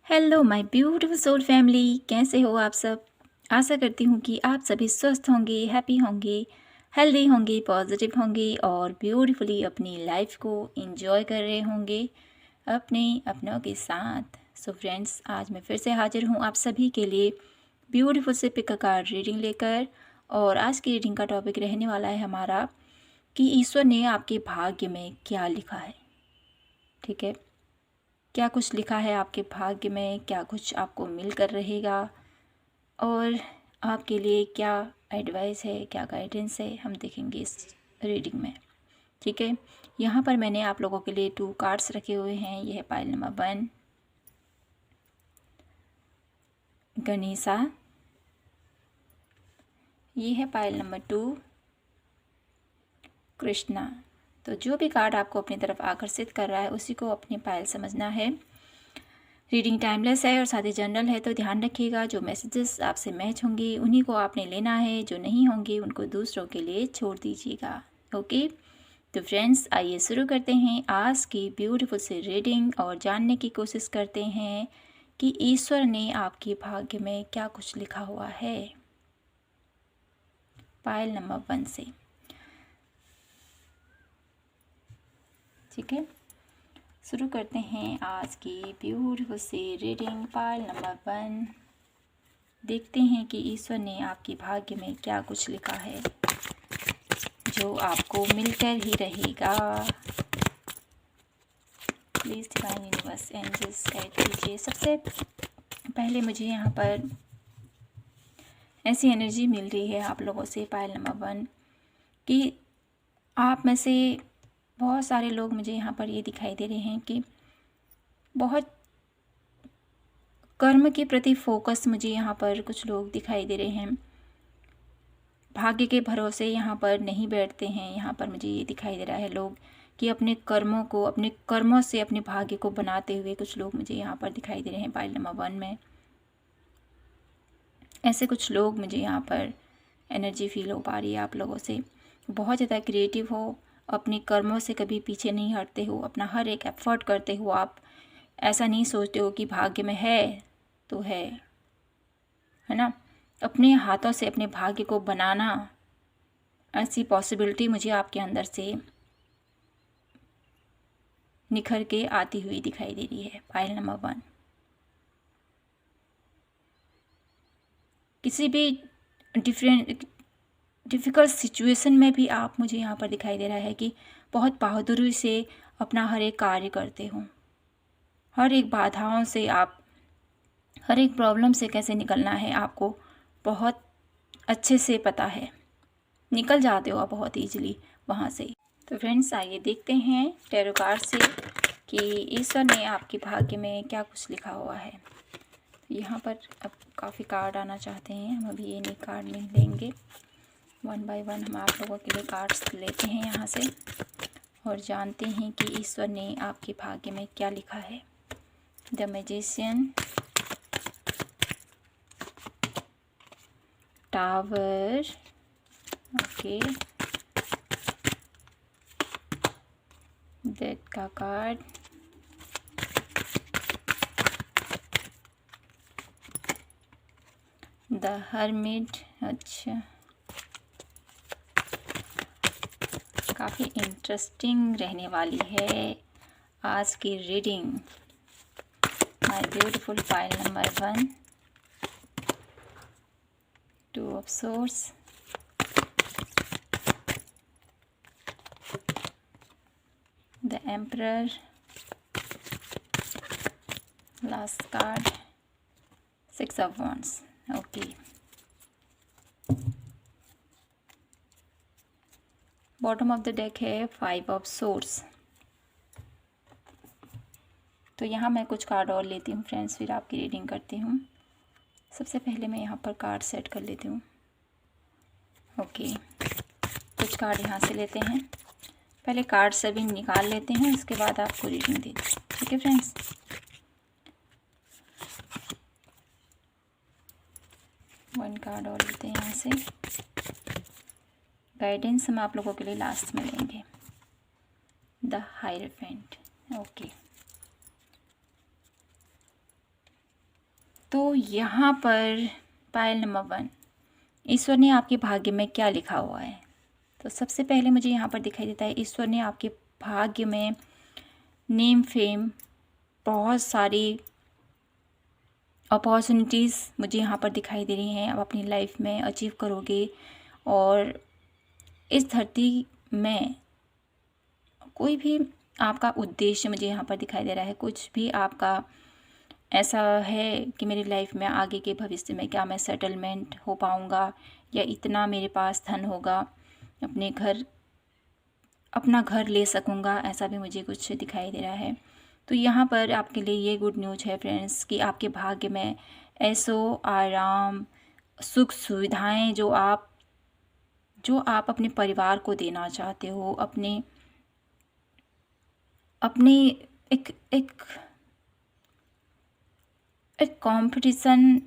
Hello my beautiful soul family, कैसे हो आप सब। आशा करती हूँ कि आप सभी स्वस्थ होंगे, हैप्पी होंगे, हेल्दी होंगे, पॉजिटिव होंगे और ब्यूटीफुली अपनी लाइफ को एंजॉय कर रहे होंगे अपने अपनों के साथ। सो फ्रेंड्स, आज मैं फिर से हाजिर हूँ आप सभी के लिए ब्यूटीफुल से पिक अ कार्ड रीडिंग लेकर। और आज की रीडिंग का टॉपिक रहने वाला है हमारा कि ईश्वर ने आपके भाग्य में क्या लिखा है। ठीक है, क्या कुछ लिखा है आपके भाग्य में, क्या कुछ आपको मिलकर रहेगा और आपके लिए क्या एडवाइस है, क्या गाइडेंस है, हम देखेंगे इस रीडिंग में। ठीक है, यहाँ पर मैंने आप लोगों के लिए 2 कार्ड्स रखे हुए हैं। यह है पाइल नंबर 1 गणेशा, ये है पाइल नंबर 2 कृष्णा। तो जो भी कार्ड आपको अपनी तरफ आकर्षित कर रहा है उसी को अपनी पाइल समझना है। रीडिंग टाइमलेस है और साथ ही जनरल है, तो ध्यान रखिएगा जो मैसेजेस आपसे मैच होंगे उन्हीं को आपने लेना है, जो नहीं होंगे उनको दूसरों के लिए छोड़ दीजिएगा। ओके, तो फ्रेंड्स आइए शुरू करते हैं आज की ब्यूटीफुल सी रीडिंग और जानने की कोशिश करते हैं कि ईश्वर ने आपके भाग्य में क्या कुछ लिखा हुआ है। पाइल नंबर 1 से, ठीक है, शुरू करते हैं आज की ब्यूटीफुल सी रीडिंग। पाइल नंबर 1, देखते हैं कि ईश्वर ने आपके भाग्य में क्या कुछ लिखा है जो आपको मिलकर ही रहेगा। Please divine universe angels guide कीजिए। सबसे पहले मुझे यहाँ पर ऐसी एनर्जी मिल रही है आप लोगों से पाइल नंबर 1 कि आप में से बहुत सारे लोग मुझे यहाँ पर ये दिखाई दे रहे हैं कि बहुत कर्म के प्रति फोकस मुझे यहाँ पर कुछ लोग दिखाई दे रहे हैं। भाग्य के भरोसे यहाँ पर नहीं बैठते हैं। यहाँ पर मुझे ये दिखाई दे रहा है लोग कि अपने कर्मों को, अपने कर्मों से अपने भाग्य को बनाते हुए कुछ लोग मुझे यहाँ पर दिखाई दे रहे हैं पाइल नंबर 1 में। ऐसे कुछ लोग मुझे यहाँ पर एनर्जी फील हो पा रही है आप लोगों से। बहुत ज़्यादा क्रिएटिव हो, अपने कर्मों से कभी पीछे नहीं हटते हो, अपना हर एक एफर्ट करते हो। आप ऐसा नहीं सोचते हो कि भाग्य में है तो है ना। अपने हाथों से अपने भाग्य को बनाना, ऐसी पॉसिबिलिटी मुझे आपके अंदर से निखर के आती हुई दिखाई दे रही है पाइल नंबर 1। किसी भी डिफ़िकल्ट सिचुएशन में भी आप, मुझे यहाँ पर दिखाई दे रहा है कि बहुत बहादुरी से अपना हर एक कार्य करते हो। हर एक बाधाओं से आप, हर एक प्रॉब्लम से कैसे निकलना है आपको बहुत अच्छे से पता है। निकल जाते हो आप बहुत ईजिली वहाँ से। तो फ्रेंड्स आइए देखते हैं टैरो कार्ड से कि ईश्वर ने आपके भाग्य में क्या कुछ लिखा हुआ है। यहाँ पर अब काफ़ी कार्ड आना चाहते हैं, हम अभी ये नहीं कार्ड नहीं लेंगे। 1 बाय 1 हम आप लोगों के लिए कार्ड्स लेते हैं यहाँ से और जानते हैं कि ईश्वर ने आपके भाग्य में क्या लिखा है। The magician, tower, okay, death का कार्ड, द हर्मिट। अच्छा, काफ़ी इंटरेस्टिंग रहने वाली है आज की reading. My beautiful pile number 1, 2 of source, the emperor, last card 6 of wands. Okay, bottom of the deck है 5 ऑफ सोर्स। तो यहाँ मैं कुछ कार्ड और लेती हूँ फ्रेंड्स, फिर आपकी रीडिंग करती हूँ। सबसे पहले मैं यहाँ पर कार्ड सेट कर लेती हूँ। ओके, कुछ कार्ड यहाँ से लेते हैं। पहले कार्ड सभी निकाल लेते हैं, उसके बाद आपको रीडिंग देते हैं। ठीक है फ्रेंड्स, वन कार्ड और लेते हैं यहाँ से। गाइडेंस हम आप लोगों के लिए लास्ट में लेंगे। द हायरफेंट, ओके। तो यहाँ पर पायल नंबर 1, ईश्वर ने आपके भाग्य में क्या लिखा हुआ है। तो सबसे पहले मुझे यहाँ पर दिखाई देता है ईश्वर ने आपके भाग्य में नेम फेम, बहुत सारी अपॉर्चुनिटीज़ मुझे यहाँ पर दिखाई दे रही हैं। आप अपनी लाइफ में अचीव करोगे और इस धरती में कोई भी आपका उद्देश्य मुझे यहाँ पर दिखाई दे रहा है। कुछ भी आपका ऐसा है कि मेरी लाइफ में आगे के भविष्य में क्या मैं सेटलमेंट हो पाऊँगा या इतना मेरे पास धन होगा, अपना घर ले सकूँगा, ऐसा भी मुझे कुछ दिखाई दे रहा है। तो यहाँ पर आपके लिए ये गुड न्यूज़ है फ्रेंड्स कि आपके भाग्य में ऐशो आराम, सुख सुविधाएं जो आप अपने परिवार को देना चाहते हो, अपने एक एक एक कंपटीशन,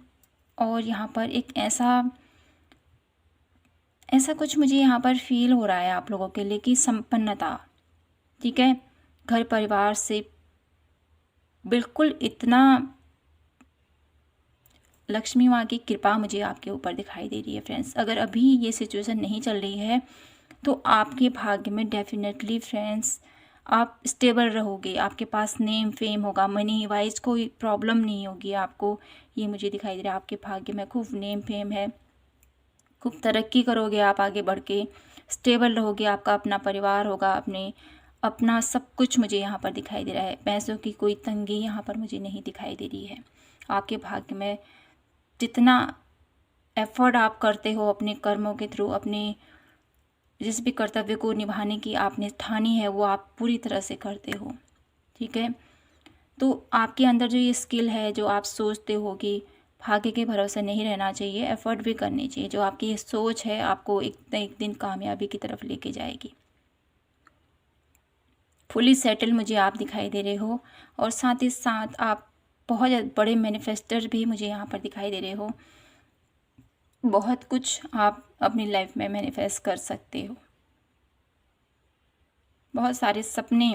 और यहाँ पर एक ऐसा कुछ मुझे यहाँ पर फील हो रहा है आप लोगों के लिए कि संपन्नता, ठीक है, घर परिवार से बिल्कुल इतना लक्ष्मी माँ की कृपा मुझे आपके ऊपर दिखाई दे रही है फ्रेंड्स। अगर अभी ये सिचुएशन नहीं चल रही है तो आपके भाग्य में डेफिनेटली फ्रेंड्स आप स्टेबल रहोगे, आपके पास नेम फेम होगा, मनी वाइज कोई प्रॉब्लम नहीं होगी आपको। ये मुझे दिखाई दे रहा है आपके भाग्य में खूब नेम फेम है, खूब तरक्की करोगे आप आगे बढ़ के, स्टेबल रहोगे, आपका अपना परिवार होगा, अपना सब कुछ मुझे यहाँ पर दिखाई दे रहा है। पैसों की कोई तंगी यहाँ पर मुझे नहीं दिखाई दे रही है। आपके भाग्य में जितना एफर्ट आप करते हो अपने कर्मों के थ्रू, अपने जिस भी कर्तव्य को निभाने की आपने ठानी है वो आप पूरी तरह से करते हो, ठीक है। तो आपके अंदर जो ये स्किल है, जो आप सोचते हो कि भाग्य के भरोसे नहीं रहना चाहिए, एफर्ट भी करनी चाहिए, जो आपकी ये सोच है आपको एक दिन कामयाबी की तरफ लेके जाएगी। फुली सेटल मुझे आप दिखाई दे रहे हो और साथ ही साथ आप बहुत बड़े मैनिफेस्टर भी मुझे यहाँ पर दिखाई दे रहे हो। बहुत कुछ आप अपनी लाइफ में मैनिफेस्ट कर सकते हो। बहुत सारे सपने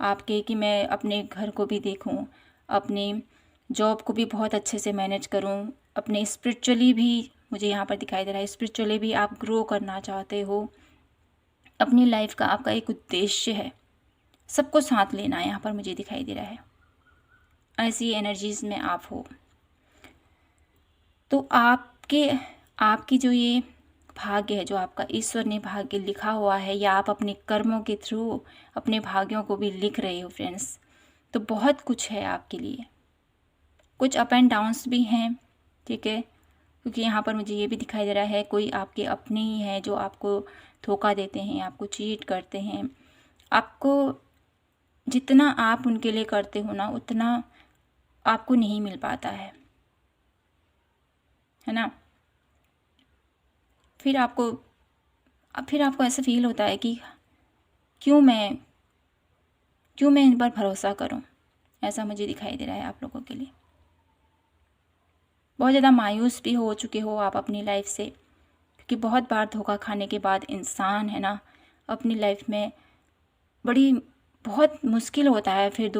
आपके कि मैं अपने घर को भी देखूं, अपने जॉब को भी बहुत अच्छे से मैनेज करूं, अपने स्पिरिचुअली भी मुझे यहाँ पर दिखाई दे रहा है, स्पिरिचुअली भी आप ग्रो करना चाहते हो। अपनी लाइफ का आपका एक उद्देश्य है, सबको साथ लेना है यहाँ पर मुझे दिखाई दे रहा है। ऐसी एनर्जीज में आप हो तो आपकी जो ये भाग्य है, जो आपका ईश्वर ने भाग्य लिखा हुआ है, या आप अपने कर्मों के थ्रू अपने भाग्यों को भी लिख रहे हो फ्रेंड्स, तो बहुत कुछ है आपके लिए। कुछ अप एंड डाउन्स भी हैं, ठीक है, क्योंकि यहाँ पर मुझे ये भी दिखाई दे रहा है कोई आपके अपने ही हैं जो आपको धोखा देते हैं, आपको चीट करते हैं। आपको जितना आप उनके लिए करते हो ना, उतना आपको नहीं मिल पाता है ना। फिर आपको ऐसा फील होता है कि क्यों मैं इन पर भरोसा करूं, ऐसा मुझे दिखाई दे रहा है आप लोगों के लिए। बहुत ज़्यादा मायूस भी हो चुके हो आप अपनी लाइफ से, क्योंकि बहुत बार धोखा खाने के बाद इंसान है ना अपनी लाइफ में बहुत मुश्किल होता है फिर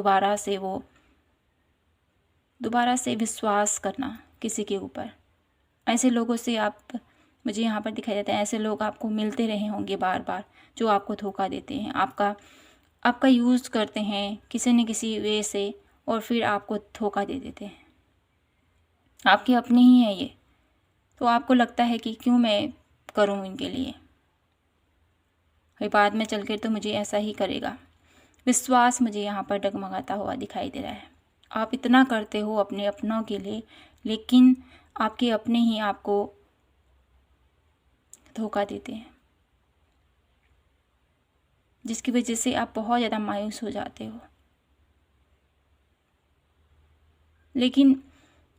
दोबारा से विश्वास करना किसी के ऊपर। ऐसे लोगों से मुझे यहाँ पर दिखाई देता है, ऐसे लोग आपको मिलते रहे होंगे बार बार, जो आपको धोखा देते हैं, आपका यूज़ करते हैं किसी न किसी वे से और फिर आपको धोखा दे देते हैं। आपके अपने ही हैं ये, तो आपको लगता है कि क्यों मैं करूँ इनके लिए, फिर बाद में चल कर तो मुझे ऐसा ही करेगा। विश्वास मुझे यहाँ पर डगमगाता हुआ दिखाई दे रहा है। आप इतना करते हो अपने अपनों के लिए, लेकिन आपके अपने ही आपको धोखा देते हैं, जिसकी वजह से आप बहुत ज़्यादा मायूस हो जाते हो। लेकिन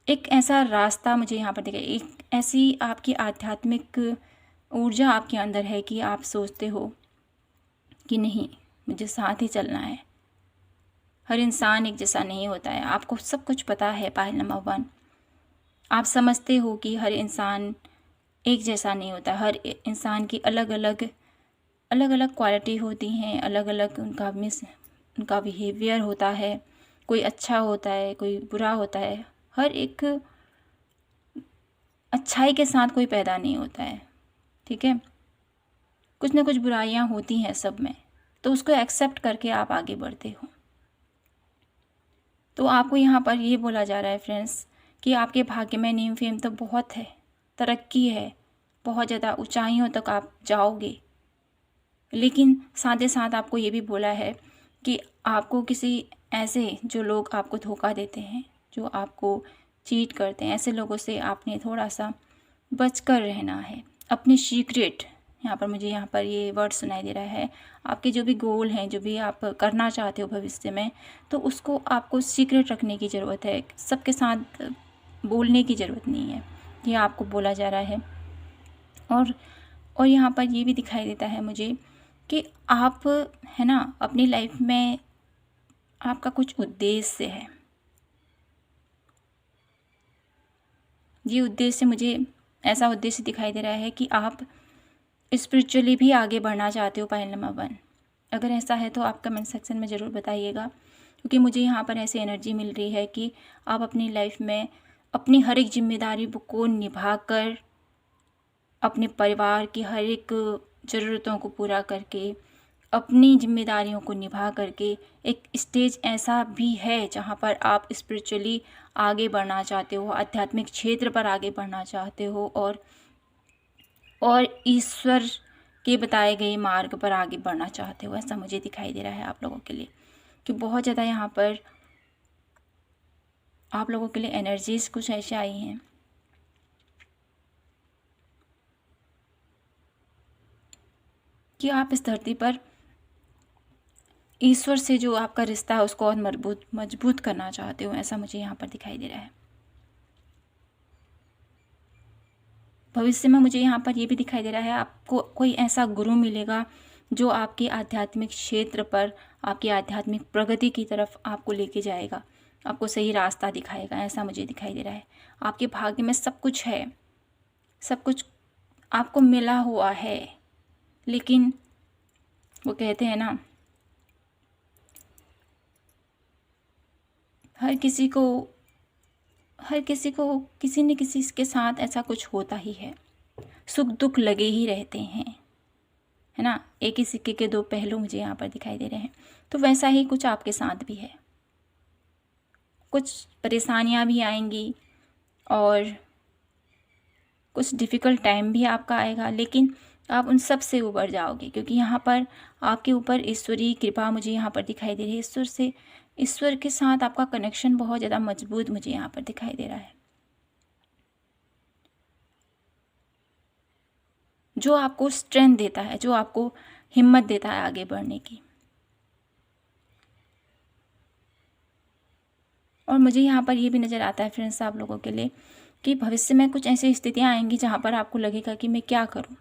एक ऐसा रास्ता मुझे यहाँ पर दिखा, एक ऐसी आपकी आध्यात्मिक ऊर्जा आपके अंदर है कि आप सोचते हो कि नहीं, मुझे साथ ही चलना है। हर इंसान एक जैसा नहीं होता है, आपको सब कुछ पता है। पायल नंबर 1, आप समझते हो कि हर इंसान एक जैसा नहीं होता, हर इंसान की अलग अलग क्वालिटी होती हैं, अलग अलग उनका बिहेवियर होता है, कोई अच्छा होता है, कोई बुरा होता है। हर एक अच्छाई के साथ कोई पैदा नहीं होता है, ठीक है। कुछ ना कुछ बुराइयां होती हैं सब में, तो उसको एक्सेप्ट करके आप आगे बढ़ते हो। तो आपको यहाँ पर ये बोला जा रहा है फ्रेंड्स कि आपके भाग्य में नेम फेम तो बहुत है, तरक्की है, बहुत ज़्यादा ऊंचाइयों तक आप जाओगे, लेकिन साथ ही साथ आपको ये भी बोला है कि आपको किसी ऐसे जो लोग आपको धोखा देते हैं, जो आपको चीट करते हैं, ऐसे लोगों से आपने थोड़ा सा बचकर रहना है। अपने सीक्रेट, यहाँ पर मुझे यहाँ पर ये वर्ड सुनाई दे रहा है, आपके जो भी गोल हैं, जो भी आप करना चाहते हो भविष्य में, तो उसको आपको सीक्रेट रखने की ज़रूरत है, सबके साथ बोलने की ज़रूरत नहीं है, ये आपको बोला जा रहा है। और यहाँ पर ये भी दिखाई देता है मुझे कि आप, है ना, अपनी लाइफ में आपका कुछ उद्देश्य है। ये उद्देश्य मुझे ऐसा उद्देश्य दिखाई दे रहा है कि आप स्पिरिचुअली भी आगे बढ़ना चाहते हो, पॉइंट नंबर 1। अगर ऐसा है तो आप कमेंट सेक्शन में ज़रूर बताइएगा, क्योंकि मुझे यहाँ पर ऐसी एनर्जी मिल रही है कि आप अपनी लाइफ में अपनी हर एक जिम्मेदारी को निभा कर, अपने परिवार की हर एक ज़रूरतों को पूरा करके, अपनी जिम्मेदारियों को निभा करके एक स्टेज ऐसा भी है जहाँ पर आप स्पिरिचुअली आगे बढ़ना चाहते हो, आध्यात्मिक क्षेत्र पर आगे बढ़ना चाहते हो, और ईश्वर के बताए गए मार्ग पर आगे बढ़ना चाहते हो। ऐसा मुझे दिखाई दे रहा है आप लोगों के लिए, कि बहुत ज़्यादा यहाँ पर आप लोगों के लिए एनर्जीज कुछ ऐसे आई हैं कि आप इस धरती पर ईश्वर से जो आपका रिश्ता है उसको और मजबूत करना चाहते हो। ऐसा मुझे यहाँ पर दिखाई दे रहा है। भविष्य में मुझे यहाँ पर ये भी दिखाई दे रहा है, आपको कोई ऐसा गुरु मिलेगा जो आपके आध्यात्मिक क्षेत्र पर, आपकी आध्यात्मिक प्रगति की तरफ आपको लेके जाएगा, आपको सही रास्ता दिखाएगा। ऐसा मुझे दिखाई दे रहा है। आपके भाग्य में सब कुछ है, सब कुछ आपको मिला हुआ है, लेकिन वो कहते हैं ना, हर किसी को किसी न किसी के साथ ऐसा कुछ होता ही है, सुख दुख लगे ही रहते हैं, है ना। एक ही सिक्के के दो पहलू मुझे यहाँ पर दिखाई दे रहे हैं। तो वैसा ही कुछ आपके साथ भी है, कुछ परेशानियाँ भी आएंगी और कुछ डिफ़िकल्ट टाइम भी आपका आएगा, लेकिन आप उन सब से उबर जाओगे, क्योंकि यहाँ पर आपके ऊपर ईश्वरीय कृपा मुझे यहाँ पर दिखाई दे रही है। ईश्वर के साथ आपका कनेक्शन बहुत ज़्यादा मजबूत मुझे यहाँ पर दिखाई दे रहा है, जो आपको स्ट्रेंथ देता है, जो आपको हिम्मत देता है आगे बढ़ने की। और मुझे यहाँ पर ये भी नज़र आता है फ्रेंड्स आप लोगों के लिए कि भविष्य में कुछ ऐसी स्थितियाँ आएंगी जहाँ पर आपको लगेगा कि मैं क्या करूँ,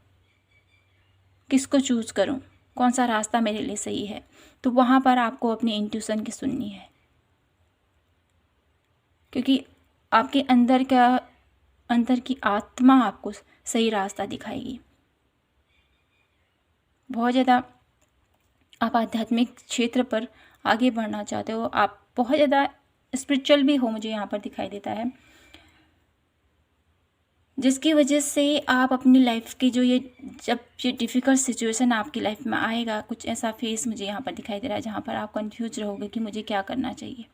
किसको चूज़ करूँ, कौन सा रास्ता मेरे लिए सही है। तो वहाँ पर आपको अपनी इंट्यूशन की सुननी है, क्योंकि आपके अंदर की आत्मा आपको सही रास्ता दिखाएगी। बहुत ज़्यादा आप आध्यात्मिक क्षेत्र पर आगे बढ़ना चाहते हो, आप बहुत ज़्यादा स्पिरिचुअल भी हो, मुझे यहाँ पर दिखाई देता है, जिसकी वजह से आप अपनी लाइफ की जब ये डिफ़िकल्ट सिचुएशन आपकी लाइफ में आएगा, कुछ ऐसा फेस मुझे यहाँ पर दिखाई दे रहा है जहाँ पर आप कंफ्यूज रहोगे कि मुझे क्या करना चाहिए,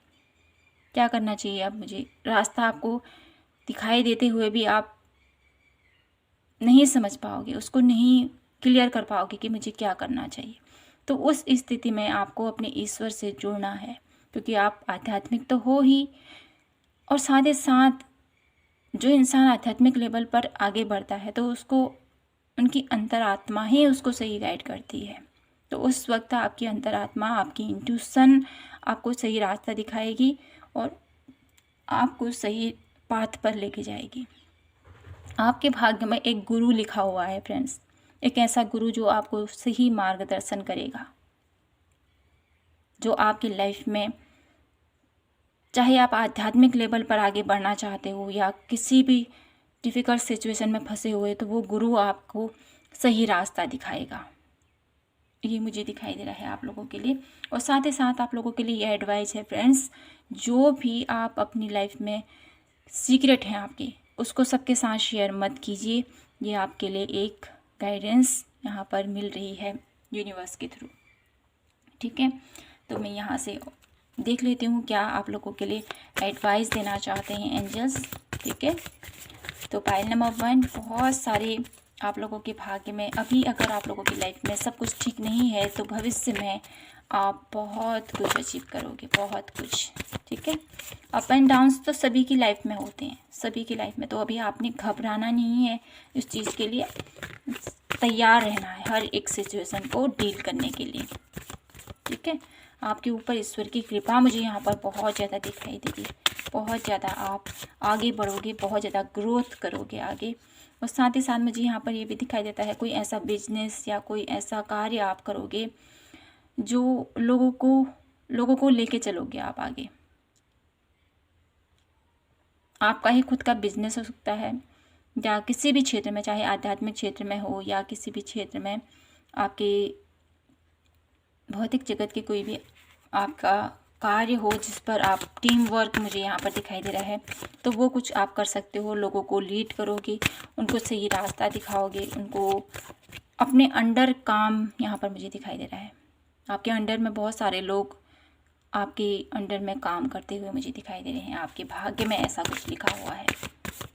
क्या करना चाहिए। अब मुझे रास्ता आपको दिखाई देते हुए भी आप नहीं समझ पाओगे, उसको नहीं क्लियर कर पाओगे कि मुझे क्या करना चाहिए। तो उस स्थिति में आपको अपने ईश्वर से जुड़ना है, क्योंकि आप आध्यात्मिक तो हो ही, और साथ ही साथ जो इंसान आध्यात्मिक लेवल पर आगे बढ़ता है तो उसको उनकी अंतरात्मा ही उसको सही गाइड करती है। तो उस वक्त आपकी अंतरात्मा, आपकी इंट्यूशन आपको सही रास्ता दिखाएगी और आपको सही पाथ पर लेके जाएगी। आपके भाग्य में एक गुरु लिखा हुआ है फ्रेंड्स, एक ऐसा गुरु जो आपको सही मार्गदर्शन करेगा, जो आपकी लाइफ में, चाहे आप आध्यात्मिक लेवल पर आगे बढ़ना चाहते हो या किसी भी डिफ़िकल्ट सिचुएशन में फंसे हुए, तो वो गुरु आपको सही रास्ता दिखाएगा। ये मुझे दिखाई दे रहा है आप लोगों के लिए। और साथ ही साथ आप लोगों के लिए ये एडवाइस है फ्रेंड्स, जो भी आप अपनी लाइफ में सीक्रेट हैं आपके, उसको सबके साथ शेयर मत कीजिए। ये आपके लिए एक गाइडेंस यहाँ पर मिल रही है यूनिवर्स के थ्रू, ठीक है। तो मैं यहाँ से देख लेती हूँ क्या आप लोगों के लिए एडवाइस देना चाहते हैं एंजल्स, ठीक है। तो पाइल नंबर 1, बहुत सारे आप लोगों के भाग्य में अभी, अगर आप लोगों की लाइफ में सब कुछ ठीक नहीं है तो भविष्य में आप बहुत कुछ अचीव करोगे, बहुत कुछ, ठीक है। अप एंड डाउन्स तो सभी की लाइफ में होते हैं, सभी की लाइफ में। तो अभी आपने घबराना नहीं है, इस चीज़ के लिए तैयार रहना है हर एक सिचुएशन को डील करने के लिए, ठीक है। आपके ऊपर ईश्वर की कृपा मुझे यहाँ पर बहुत ज़्यादा दिखाई देगी, बहुत ज़्यादा आप आगे बढ़ोगे, बहुत ज़्यादा ग्रोथ करोगे आगे। और साथ ही साथ मुझे यहाँ पर ये भी दिखाई देता है कोई ऐसा बिजनेस या कोई ऐसा कार्य आप करोगे जो लोगों को लेके चलोगे आप आगे। आपका ही खुद का बिजनेस हो सकता है, या किसी भी क्षेत्र में, चाहे आध्यात्मिक क्षेत्र में हो या किसी भी क्षेत्र में, आपके भौतिक जगत के कोई भी आपका कार्य हो जिस पर आप टीम वर्क, मुझे यहाँ पर दिखाई दे रहा है, तो वो कुछ आप कर सकते हो। लोगों को लीड करोगे, उनको सही रास्ता दिखाओगे, उनको अपने अंडर काम यहाँ पर मुझे दिखाई दे रहा है। आपके अंडर में बहुत सारे लोग आपके अंडर में काम करते हुए मुझे दिखाई दे रहे हैं। आपके भाग्य में ऐसा कुछ लिखा हुआ है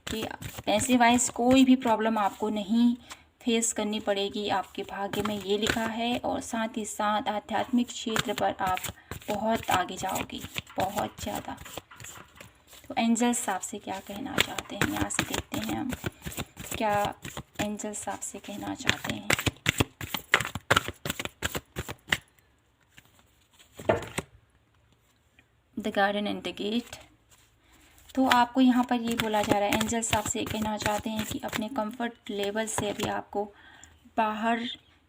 कि पैसे वाइज कोई भी प्रॉब्लम आपको नहीं फेस करनी पड़ेगी, आपके भाग्य में ये लिखा है। और साथ ही साथ आध्यात्मिक क्षेत्र पर आप बहुत आगे जाओगे, बहुत ज़्यादा। तो एंजल्स आपसे क्या कहना चाहते हैं, यहाँ से देखते हैं हम क्या एंजल्स आपसे कहना चाहते हैं। The garden and the gate. तो आपको यहाँ पर ये बोला जा रहा है, एंजल्स आपसे कहना चाहते हैं कि अपने कंफर्ट लेवल से अभी आपको बाहर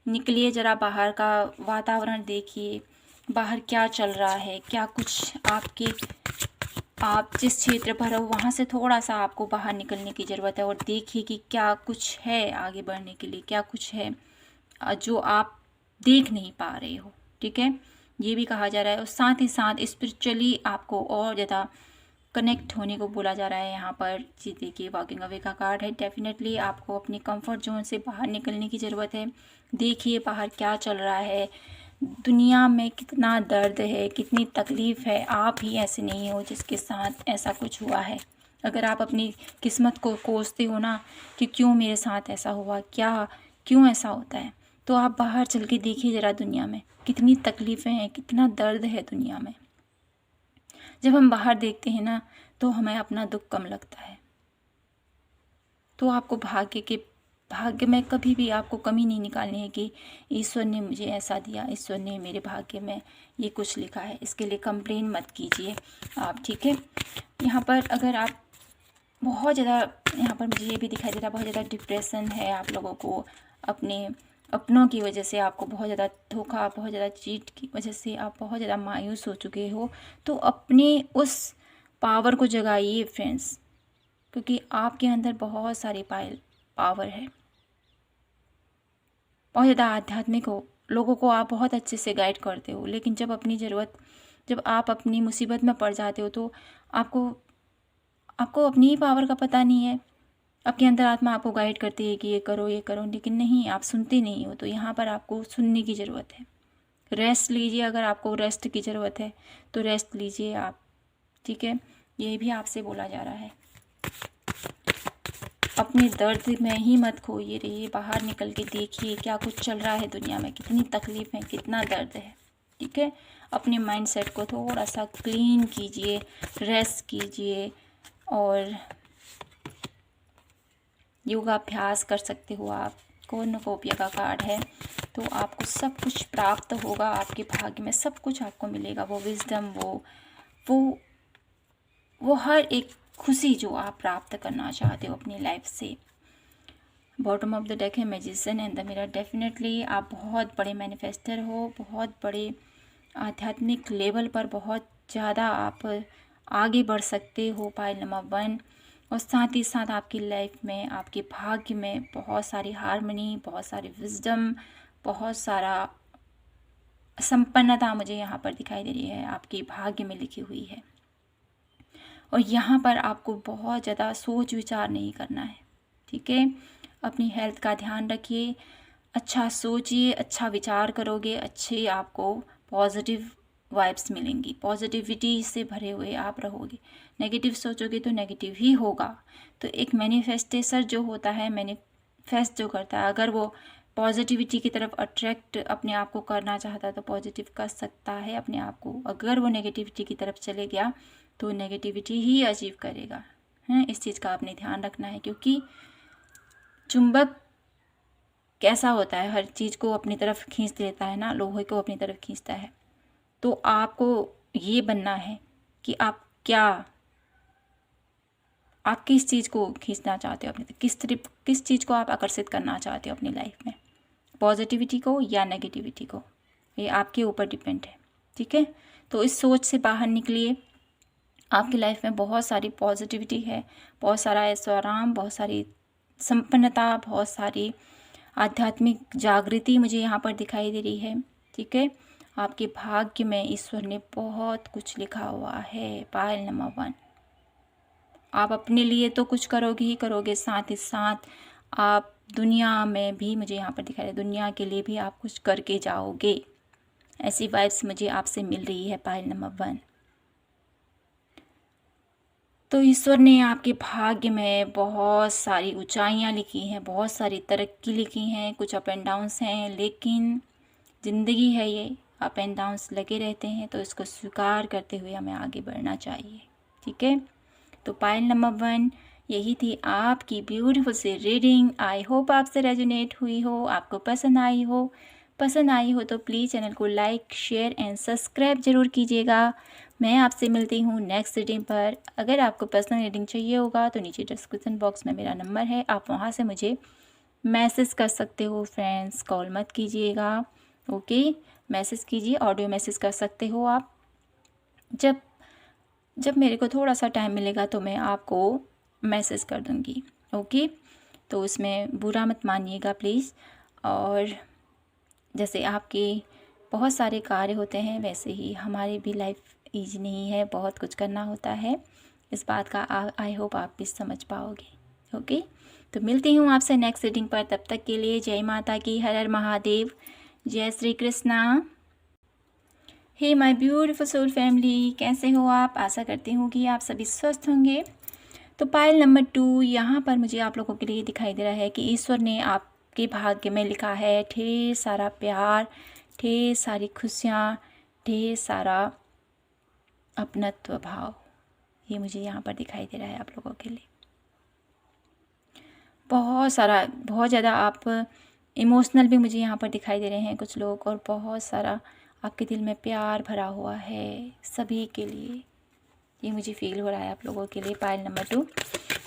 निकलिए, ज़रा बाहर का वातावरण देखिए, बाहर क्या चल रहा है, क्या कुछ आप जिस क्षेत्र पर हो वहाँ से थोड़ा सा आपको बाहर निकलने की ज़रूरत है। और देखिए कि क्या कुछ है आगे बढ़ने के लिए, क्या कुछ है जो आप देख नहीं पा रहे हो, ठीक है, ये भी कहा जा रहा है। और साथ ही साथ स्पिरिचुअली आपको और ज़्यादा कनेक्ट होने को बोला जा रहा है यहाँ पर। जी देखिए, वॉकिंग अवे का कार्ड है। डेफिनेटली आपको अपनी कंफर्ट जोन से बाहर निकलने की ज़रूरत है। देखिए बाहर क्या चल रहा है, दुनिया में कितना दर्द है, कितनी तकलीफ़ है। आप ही ऐसे नहीं हो जिसके साथ ऐसा कुछ हुआ है। अगर आप अपनी किस्मत को कोसते हो ना कि क्यों मेरे साथ ऐसा हुआ, क्यों ऐसा होता है, तो आप बाहर चल के देखिए ज़रा, दुनिया में कितनी तकलीफ़ें हैं, कितना दर्द है दुनिया में। जब हम बाहर देखते हैं ना तो हमें अपना दुख कम लगता है। तो आपको भाग्य में कभी भी आपको कमी नहीं निकालनी है कि ईश्वर ने मुझे ऐसा दिया, ईश्वर ने मेरे भाग्य में ये कुछ लिखा है। इसके लिए कंप्लेन मत कीजिए आप, ठीक है। यहाँ पर अगर आप बहुत ज़्यादा, यहाँ पर मुझे ये भी दिखाई दे रहा है बहुत ज़्यादा डिप्रेशन है आप लोगों को, अपनों की वजह से आपको बहुत ज़्यादा धोखा, बहुत ज़्यादा चीट की वजह से आप बहुत ज़्यादा मायूस हो चुके हो। तो अपने उस पावर को जगाइए फ्रेंड्स, क्योंकि आपके अंदर बहुत सारी पावर है, बहुत ज़्यादा आध्यात्मिक हो, लोगों को आप बहुत अच्छे से गाइड करते हो। लेकिन जब आप अपनी मुसीबत में पड़ जाते हो तो आपको अपनी ही पावर का पता नहीं है। आपके अंदर आत्मा आपको गाइड करती है कि ये करो, लेकिन नहीं, आप सुनते नहीं हो। तो यहाँ पर आपको सुनने की ज़रूरत है। रेस्ट लीजिए, अगर आपको रेस्ट की ज़रूरत है तो रेस्ट लीजिए आप, ठीक है। ये भी आपसे बोला जा रहा है, अपने दर्द में ही मत खोइए रहिए, बाहर निकल के देखिए क्या कुछ चल रहा है दुनिया में, कितनी तकलीफ है, कितना दर्द है, ठीक है। अपने माइंडसेट को थोड़ा सा क्लीन कीजिए, रेस्ट कीजिए और योगाभ्यास कर सकते हो आप। कॉर्नुकोपिया का कार्ड है, तो आपको सब कुछ प्राप्त होगा, आपके भाग्य में सब कुछ आपको मिलेगा। वो विजडम, वो हर एक खुशी जो आप प्राप्त करना चाहते हो अपनी लाइफ से। बॉटम ऑफ द डेक है magician and the mirror. Definitely आप बहुत बड़े मैनिफेस्टर हो, बहुत बड़े आध्यात्मिक लेवल पर बहुत ज़्यादा आप आगे बढ़ सकते हो, पाइल नंबर 1। और साथ ही साथ आपकी लाइफ में, आपके भाग्य में बहुत सारी हार्मनी, बहुत सारी विजडम, बहुत सारा संपन्नता मुझे यहाँ पर दिखाई दे रही है, आपके भाग्य में लिखी हुई है। और यहाँ पर आपको बहुत ज़्यादा सोच विचार नहीं करना है, ठीक है। अपनी हेल्थ का ध्यान रखिए, अच्छा सोचिए, अच्छा विचार करोगे, अच्छे आपको पॉजिटिव वाइब्स मिलेंगी, पॉजिटिविटी से भरे हुए आप रहोगे। नेगेटिव सोचोगे तो नेगेटिव ही होगा। तो एक मैनिफेस्टेशन जो होता है, मैनिफेस्ट जो करता है, अगर वो पॉजिटिविटी की तरफ अट्रैक्ट अपने आप को करना चाहता है तो पॉजिटिव कर सकता है अपने आप को। अगर वो नेगेटिविटी की तरफ चले गया तो नेगेटिविटी ही अचीव करेगा, है। इस चीज़ का आपने ध्यान रखना है, क्योंकि चुंबक कैसा होता है, हर चीज़ को अपनी तरफ खींच लेता है ना, लोहे को अपनी तरफ खींचता है। तो आपको ये बनना है कि आप किस चीज़ को खींचना चाहते हो अपनी तरफ, किस चीज़ को आप आकर्षित करना चाहते हो अपनी लाइफ में, पॉजिटिविटी को या नेगेटिविटी को, ये आपके ऊपर डिपेंड है, ठीक है। तो इस सोच से बाहर निकलिए। आपकी लाइफ में बहुत सारी पॉजिटिविटी है, बहुत सारा ऐश्वर्य, बहुत सारी संपन्नता, बहुत सारी आध्यात्मिक जागृति मुझे यहाँ पर दिखाई दे रही है, ठीक है। आपके भाग्य में ईश्वर ने बहुत कुछ लिखा हुआ है। पायल नंबर 1, आप अपने लिए तो कुछ करोगे ही करोगे, साथ ही साथ आप दुनिया में भी, मुझे यहाँ पर दिखाई दे, दुनिया के लिए भी आप कुछ करके जाओगे। ऐसी वाइब्स मुझे आपसे मिल रही है पायल नंबर 1। तो ईश्वर ने आपके भाग्य में बहुत सारी ऊंचाइयां लिखी हैं, बहुत सारी तरक्की लिखी हैं, कुछ अप एंड डाउन्स हैं, लेकिन ज़िंदगी है, ये अप एंड डाउन्स लगे रहते हैं। तो इसको स्वीकार करते हुए हमें आगे बढ़ना चाहिए, ठीक है। तो पायल नंबर 1 यही थी आपकी ब्यूटीफुल सी रीडिंग। आई होप आपसे रेजोनेट हुई हो, आपको पसंद आई हो। पसंद आई हो तो प्लीज़ चैनल को लाइक, शेयर एंड सब्सक्राइब ज़रूर कीजिएगा। मैं आपसे मिलती हूँ नेक्स्ट रीडिंग पर। अगर आपको पर्सनल रीडिंग चाहिए होगा तो नीचे डिस्क्रिप्शन बॉक्स में मेरा नंबर है, आप वहाँ से मुझे मैसेज कर सकते हो। फ्रेंड्स, कॉल मत कीजिएगा, ओके। मैसेज कीजिए, ऑडियो मैसेज कर सकते हो आप। जब जब मेरे को थोड़ा सा टाइम मिलेगा तो मैं आपको मैसेज कर दूँगी, ओके। तो उसमें बुरा मत मानिएगा प्लीज़। और जैसे आपके बहुत सारे कार्य होते हैं, वैसे ही हमारी भी लाइफ ईजी नहीं है, बहुत कुछ करना होता है। इस बात का आई होप आप भी समझ पाओगे, ओके। तो मिलती हूँ आपसे नेक्स्ट रीडिंग पर। तब तक के लिए जय माता की, हर हर महादेव, जय Shri Krishna. Hey my beautiful soul family, कैसे हो आप? आशा करती हूँ कि आप सभी स्वस्थ होंगे। तो पायल नंबर 2 यहाँ पर मुझे आप लोगों के लिए दिखाई दे रहा है कि ईश्वर ने आपके भाग्य में लिखा है ढेर सारा प्यार, ढेर सारी खुशियाँ, ढेर सारा अपनत्व भाव। ये मुझे यहाँ पर दिखाई दे रहा है आप लोगों के लिए। बहुत ज़्यादा आप इमोशनल भी मुझे यहाँ पर दिखाई दे रहे हैं कुछ लोग, और बहुत सारा आपके दिल में प्यार भरा हुआ है सभी के लिए। ये मुझे फील हो रहा है आप लोगों के लिए पायल नंबर 2।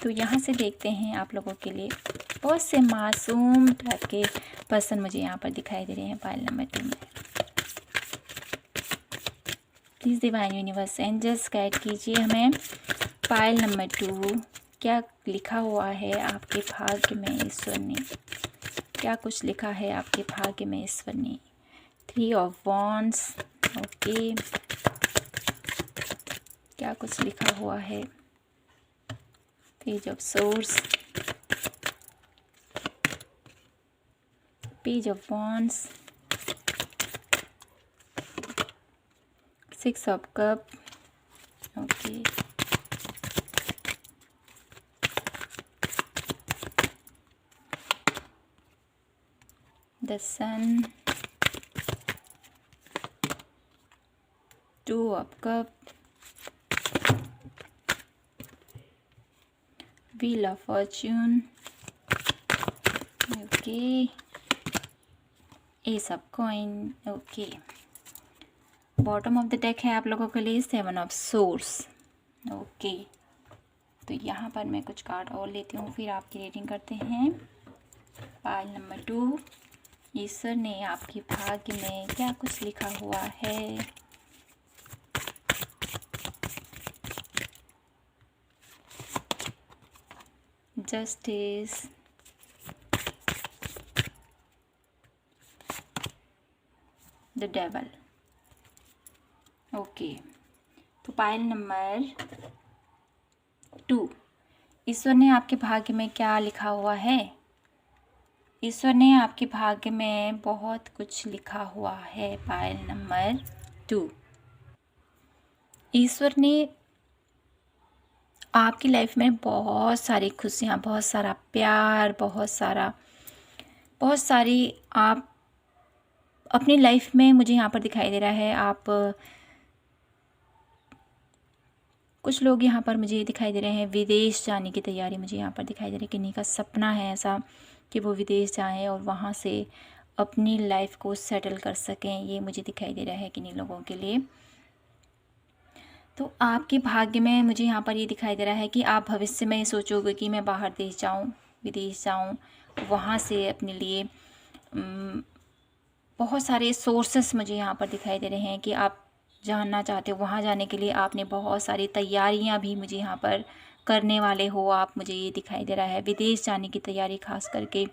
तो यहाँ से देखते हैं आप लोगों के लिए बहुत से मासूम टाइप के पर्सन मुझे यहाँ पर दिखाई दे रहे हैं पायल नंबर 2 में। Please divine universe angels guide कीजिए हमें। पायल नंबर 2 क्या लिखा हुआ है आपके भाग्य में ईश्वर ने, क्या कुछ लिखा है आपके भाग्य में ईश्वर ने। 3 ऑफ वॉन्ड्स, ओके। क्या कुछ लिखा हुआ है। Page of swords, page of wands, 6 of cup, okay. The sun, 2 of cup, wheel of fortune, okay. Ace of coin, okay. Bottom of the deck है आप लोगों के लिए 7 ऑफ सोर्स, ओके। तो यहाँ पर मैं कुछ कार्ड और लेती हूँ, फिर आपकी रीडिंग करते हैं। पायल नंबर 2 ईश्वर ने आपके भाग्य में क्या कुछ लिखा हुआ है। Justice, the devil, okay. तो पायल नंबर 2। ईश्वर ने आपके भाग्य में क्या लिखा हुआ है? ईश्वर ने आपके भाग्य में बहुत कुछ लिखा हुआ है। पायल नंबर 2। ईश्वर ने आपकी लाइफ में बहुत सारी खुशियाँ, बहुत सारा प्यार, बहुत सारी आप अपनी लाइफ में, मुझे यहाँ पर दिखाई दे रहा है, आप कुछ लोग यहाँ पर मुझे दिखाई दे रहे हैं विदेश जाने की तैयारी मुझे यहाँ पर दिखाई दे रही है। किन्हीं का सपना है ऐसा कि वो विदेश जाएं और वहाँ से अपनी लाइफ को सेटल कर सकें, ये मुझे दिखाई दे रहा है किन्हीं लोगों के लिए। तो आपके भाग्य में मुझे यहाँ पर ये दिखाई दे रहा है कि आप भविष्य में सोचोगे कि मैं बाहर देश जाऊँ, विदेश जाऊँ, वहाँ से अपने लिए बहुत सारे सोर्सेस मुझे यहाँ पर दिखाई दे रहे हैं कि आप जानना चाहते हो। वहाँ जाने के लिए आपने बहुत सारी तैयारियाँ भी मुझे यहाँ पर करने वाले हो आप, मुझे ये दिखाई दे रहा है। विदेश जाने की तैयारी, खास करके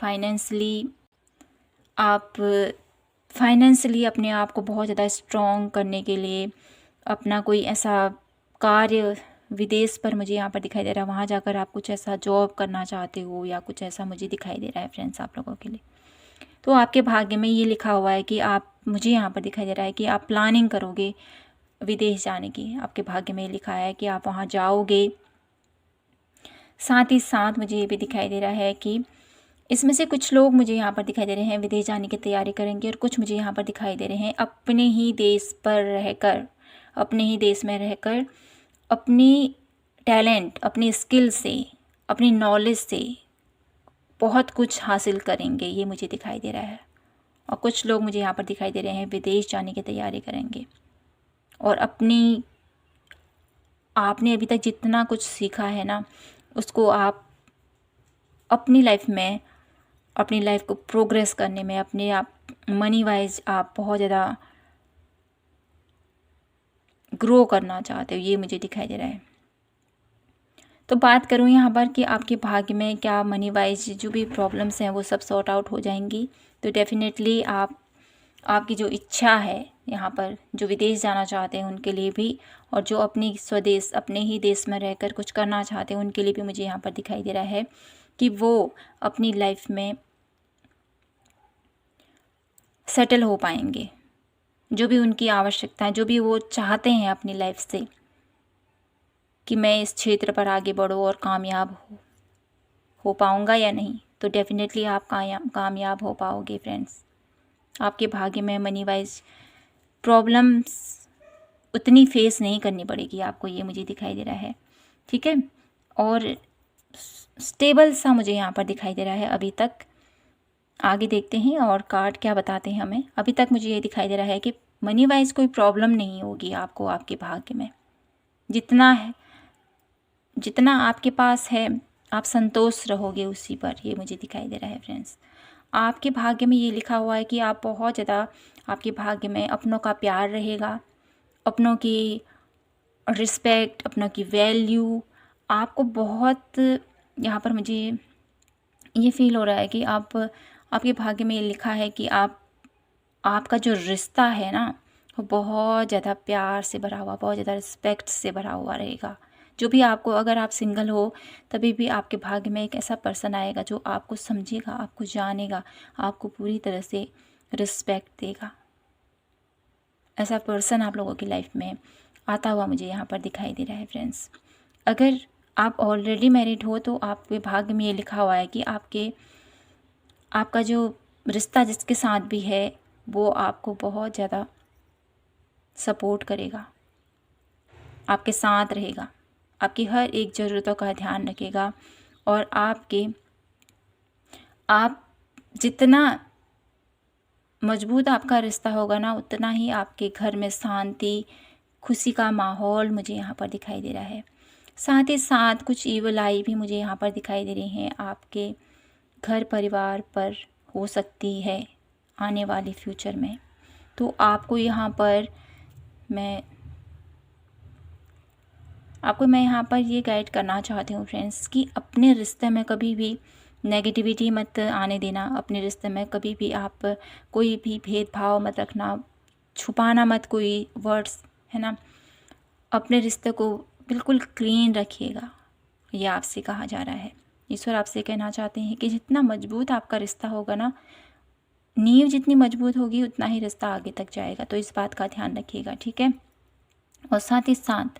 फाइनेंशियली अपने आप को बहुत ज़्यादा स्ट्रॉन्ग करने के लिए अपना कोई ऐसा कार्य विदेश पर मुझे यहाँ पर दिखाई दे रहा है। वहाँ जाकर आप कुछ ऐसा जॉब करना चाहते हो या कुछ ऐसा मुझे दिखाई दे रहा है फ्रेंड्स आप लोगों के लिए। तो आपके भाग्य में ये लिखा हुआ है कि आप, मुझे यहाँ पर दिखाई दे रहा है कि आप प्लानिंग करोगे विदेश जाने की। आपके भाग्य में ये लिखा है कि आप वहाँ जाओगे। साथ ही साथ मुझे ये भी दिखाई दे रहा है कि इसमें से कुछ लोग मुझे यहाँ पर दिखाई दे रहे हैं विदेश जाने की तैयारी करेंगे, और कुछ मुझे यहाँ पर दिखाई दे रहे हैं अपने ही देश में रहकर अपनी टैलेंट, अपनी स्किल से, अपनी नॉलेज से बहुत कुछ हासिल करेंगे, ये मुझे दिखाई दे रहा है। और कुछ लोग मुझे यहाँ पर दिखाई दे रहे हैं विदेश जाने की तैयारी करेंगे और आपने अभी तक जितना कुछ सीखा है ना, उसको आप अपनी लाइफ में, अपनी लाइफ को प्रोग्रेस करने में, अपने आप मनी वाइज आप बहुत ज़्यादा ग्रो करना चाहते हो, ये मुझे दिखाई दे रहा है। तो बात करूँ यहाँ पर कि आपके भाग्य में क्या मनी वाइज जो भी प्रॉब्लम्स हैं वो सब सॉर्ट आउट हो जाएंगी। तो डेफिनेटली आपकी जो इच्छा है यहाँ पर, जो विदेश जाना चाहते हैं उनके लिए भी, और जो अपने ही देश में रहकर कुछ करना चाहते हैं उनके लिए भी मुझे यहाँ पर दिखाई दे रहा है कि वो अपनी लाइफ में सेटल हो पाएंगे। जो भी उनकी आवश्यकता है, जो भी वो चाहते हैं अपनी लाइफ से कि मैं इस क्षेत्र पर आगे बढ़ूँ और कामयाब हो पाऊँगा या नहीं, तो डेफिनेटली आप कामयाब हो पाओगे फ्रेंड्स। आपके भाग्य में मनी वाइज प्रॉब्लम्स उतनी फेस नहीं करनी पड़ेगी आपको, ये मुझे दिखाई दे रहा है, ठीक है। और स्टेबल सा मुझे यहाँ पर दिखाई दे रहा है अभी तक। आगे देखते हैं और कार्ड क्या बताते हैं हमें। अभी तक मुझे ये दिखाई दे रहा है कि मनी वाइज कोई प्रॉब्लम नहीं होगी आपको आपके भाग्य में। जितना आपके पास है आप संतोष रहोगे उसी पर, ये मुझे दिखाई दे रहा है फ्रेंड्स। आपके भाग्य में ये लिखा हुआ है कि आप बहुत ज़्यादा, आपके भाग्य में अपनों का प्यार रहेगा, अपनों की रिस्पेक्ट, अपनों की वैल्यू आपको बहुत, यहाँ पर मुझे ये फील हो रहा है कि आपके भाग्य में ये लिखा है कि आपका जो रिश्ता है ना वो बहुत ज़्यादा प्यार से भरा हुआ, बहुत ज़्यादा रिस्पेक्ट से भरा हुआ रहेगा। जो भी आपको, अगर आप सिंगल हो तभी भी आपके भाग्य में एक ऐसा पर्सन आएगा जो आपको समझेगा, आपको जानेगा, आपको पूरी तरह से रिस्पेक्ट देगा। ऐसा पर्सन आप लोगों की लाइफ में आता हुआ मुझे यहाँ पर दिखाई दे रहा है फ्रेंड्स। अगर आप ऑलरेडी मैरिड हो तो आपके भाग्य में ये लिखा हुआ है कि आपका जो रिश्ता जिसके साथ भी है वो आपको बहुत ज़्यादा सपोर्ट करेगा, आपके साथ रहेगा, आपकी हर एक ज़रूरतों का ध्यान रखेगा, और आप जितना मजबूत आपका रिश्ता होगा ना, उतना ही आपके घर में शांति, खुशी का माहौल मुझे यहाँ पर दिखाई दे रहा है। साथ ही साथ कुछ ईवल आई भी मुझे यहाँ पर दिखाई दे रही हैं आपके घर परिवार पर, हो सकती है आने वाले फ्यूचर में। तो आपको यहाँ पर मैं यहाँ पर ये गाइड करना चाहती हूँ फ्रेंड्स कि अपने रिश्ते में कभी भी नेगेटिविटी मत आने देना। अपने रिश्ते में कभी भी आप कोई भी भेदभाव मत रखना, छुपाना मत कोई वर्ड्स, है ना। अपने रिश्ते को बिल्कुल क्लीन रखिएगा, ये आपसे कहा जा रहा है। ईश्वर आपसे कहना चाहते हैं कि जितना मजबूत आपका रिश्ता होगा ना, नींव जितनी मजबूत होगी उतना ही रिश्ता आगे तक जाएगा। तो इस बात का ध्यान रखिएगा, ठीक है। और साथ ही साथ